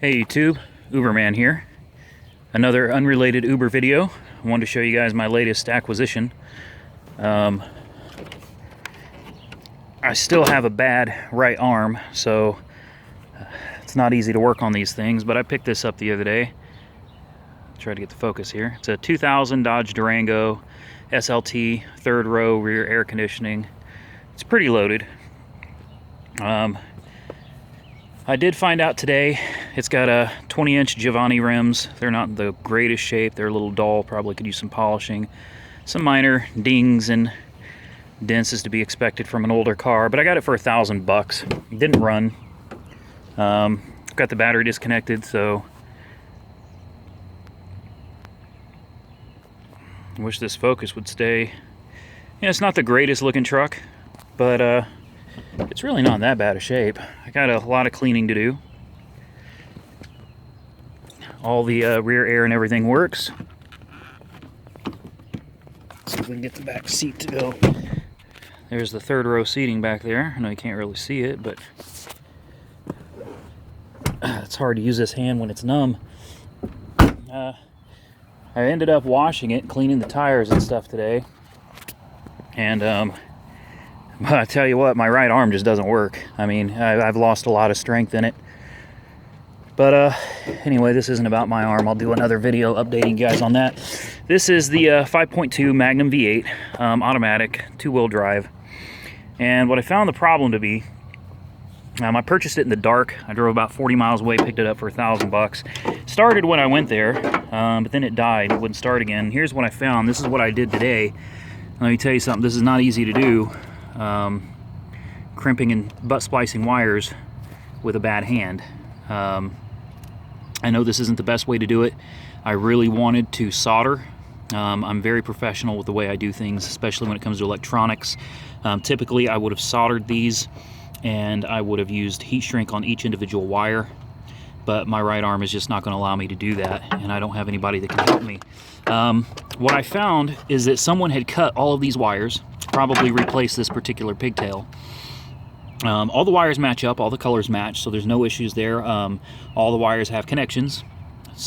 Hey YouTube, Uberman here. Another unrelated Uber video. I wanted to show you guys my latest acquisition. I still have a bad right arm, so it's not easy to work on these things, but I picked this up the other day. Try to get the focus here. It's a 2000 Dodge Durango SLT, third row rear air conditioning. It's pretty loaded. I did find out today it's got a 20-inch Giovanni rims. They're not in the greatest shape. They're a little dull, probably could use some polishing. Some minor dings and dents is to be expected from an older car, but I got it for $1,000. It didn't run. Got the battery disconnected, so I wish this Focus would stay. Yeah, it's not the greatest looking truck, but it's really not in that bad a shape. I got a lot of cleaning to do. All the rear air and everything works. Let's see if we can get the back seat to go. There's the third row seating back there. I know you can't really see it, but it's hard to use this hand when it's numb. I ended up washing it, cleaning the tires and stuff today. And I tell you what, my right arm just doesn't work. I mean, I've lost a lot of strength in it. But anyway, this isn't about my arm. I'll do another video updating you guys on that. This is the 5.2 Magnum V8 automatic, two-wheel drive. And what I found the problem to be, I purchased it in the dark. I drove about 40 miles away, picked it up for $1,000. Started when I went there, but then it died. It wouldn't start again. Here's what I found. This is what I did today. Let me tell you something. This is not easy to do. Crimping and butt splicing wires with a bad hand. I know this isn't the best way to do it. I really wanted to solder. I'm very professional with the way I do things, especially when it comes to electronics. Typically I would have soldered these and I would have used heat shrink on each individual wire, but my right arm is just not going to allow me to do that, and I don't have anybody that can help me. What I found is that someone had cut all of these wires, probably replaced this particular pigtail. All the wires match up, all the colors match, so there's no issues there. All the wires have connections,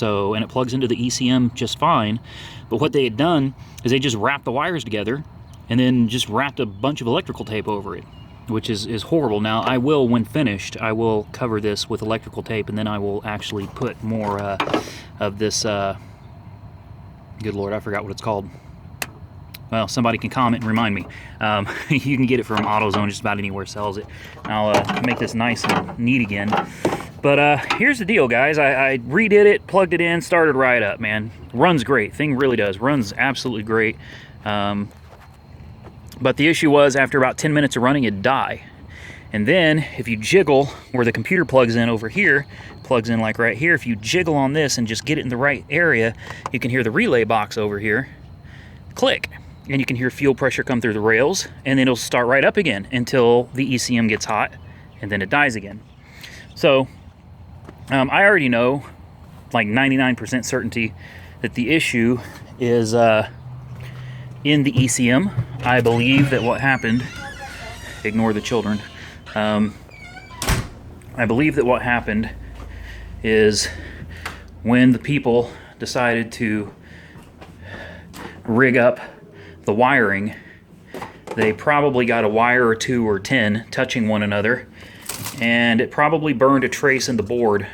and it plugs into the ECM just fine. But what they had done is they just wrapped the wires together and then just wrapped a bunch of electrical tape over it, which is horrible. Now, I will, when finished, I will cover this with electrical tape, and then I will actually put more of this, good Lord, I forgot what it's called. Well, somebody can comment and remind me. You can get it from AutoZone, just about anywhere sells it. I'll make this nice and neat again. But here's the deal, guys. I redid it, plugged it in, started right up, man. Runs great. Thing really does. Runs absolutely great. But the issue was, after about 10 minutes of running, it'd die. And then, if you jiggle where the computer plugs in over here, plugs in like right here, if you jiggle on this and just get it in the right area, you can hear the relay box over here click. And you can hear fuel pressure come through the rails, and then it'll start right up again until the ECM gets hot, and then it dies again. So, I already know, like 99% certainty, that the issue is in the ECM. I believe that what happened, ignore the children, I believe that what happened is when the people decided to rig up the wiring, they probably got a wire or two or 10 touching one another, and it probably burned a trace in the board.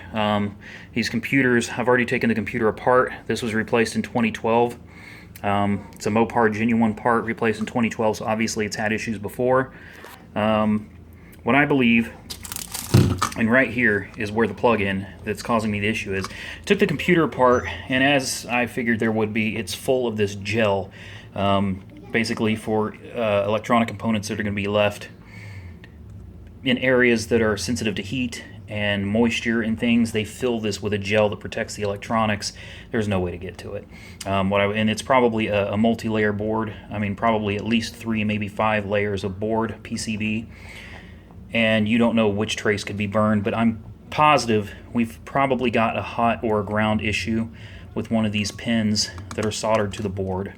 These computers, I've already taken the computer apart. This was replaced in 2012. It's a Mopar genuine part, replaced in 2012, so obviously it's had issues before. What I believe, and right here is where the plug-in that's causing me the issue is, took the computer apart, and as I figured there would be, it's full of this gel, basically for electronic components that are going to be left in areas that are sensitive to heat and moisture and things. They fill this with a gel that protects the electronics. There's no way to get to it. And it's probably a multi-layer board. I mean, probably at least 3, maybe 5 layers of board, PCB. And you don't know which trace could be burned, but I'm positive we've probably got a hot or a ground issue with one of these pins that are soldered to the board.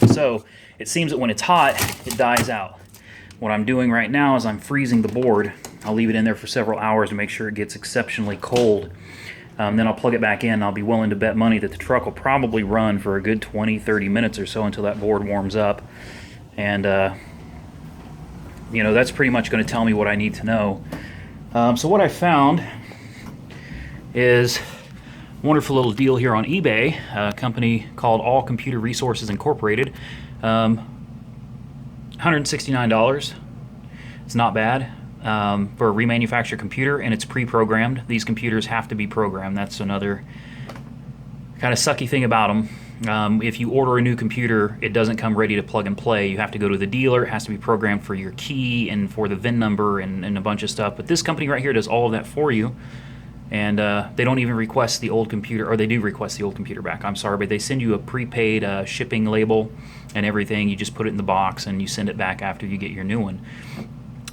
So it seems that when it's hot, it dies out. What I'm doing right now is I'm freezing the board I'll leave it in there for several hours to make sure it gets exceptionally cold. Then I'll plug it back in. I'll be willing to bet money that the truck will probably run for a good 20-30 minutes or so until that board warms up. And you know, that's pretty much going to tell me what I need to know. So what I found is a wonderful little deal here on eBay, a company called All Computer Resources Incorporated. $169. It's not bad for a remanufactured computer, and it's pre-programmed. These computers have to be programmed. That's another kind of sucky thing about them. If you order a new computer, it doesn't come ready to plug and play. You have to go to the dealer. It has to be programmed for your key and for the VIN number and a bunch of stuff. But this company right here does all of that for you. And they don't even request the old computer, or they do request the old computer back. I'm sorry, but they send you a prepaid shipping label and everything. You just put it in the box and you send it back after you get your new one.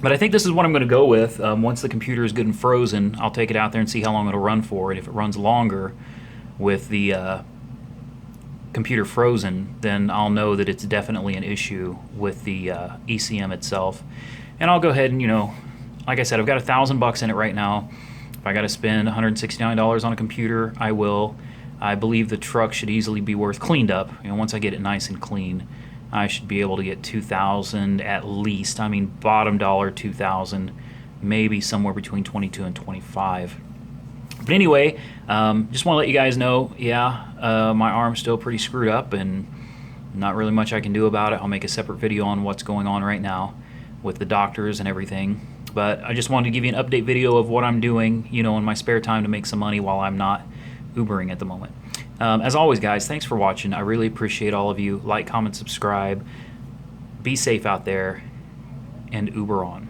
But I think this is what I'm going to go with. Once the computer is good and frozen, I'll take it out there and see how long it'll run for. And if it runs longer with the computer frozen, then I'll know that it's definitely an issue with the ECM itself. And I'll go ahead and, you know, like I said, I've got $1,000 in it right now. If I got to spend $169 on a computer, I will. I believe the truck should easily be worth, cleaned up. You know, once I get it nice and clean, I should be able to get $2,000 at least. I mean, bottom dollar $2,000, maybe somewhere between $22,000 and $25,000. But anyway, just want to let you guys know, yeah, my arm's still pretty screwed up and not really much I can do about it. I'll make a separate video on what's going on right now with the doctors and everything. But I just wanted to give you an update video of what I'm doing, you know, in my spare time to make some money while I'm not Ubering at the moment. As always, guys, thanks for watching. I really appreciate all of you. Like, comment, subscribe. Be safe out there, and Uber on.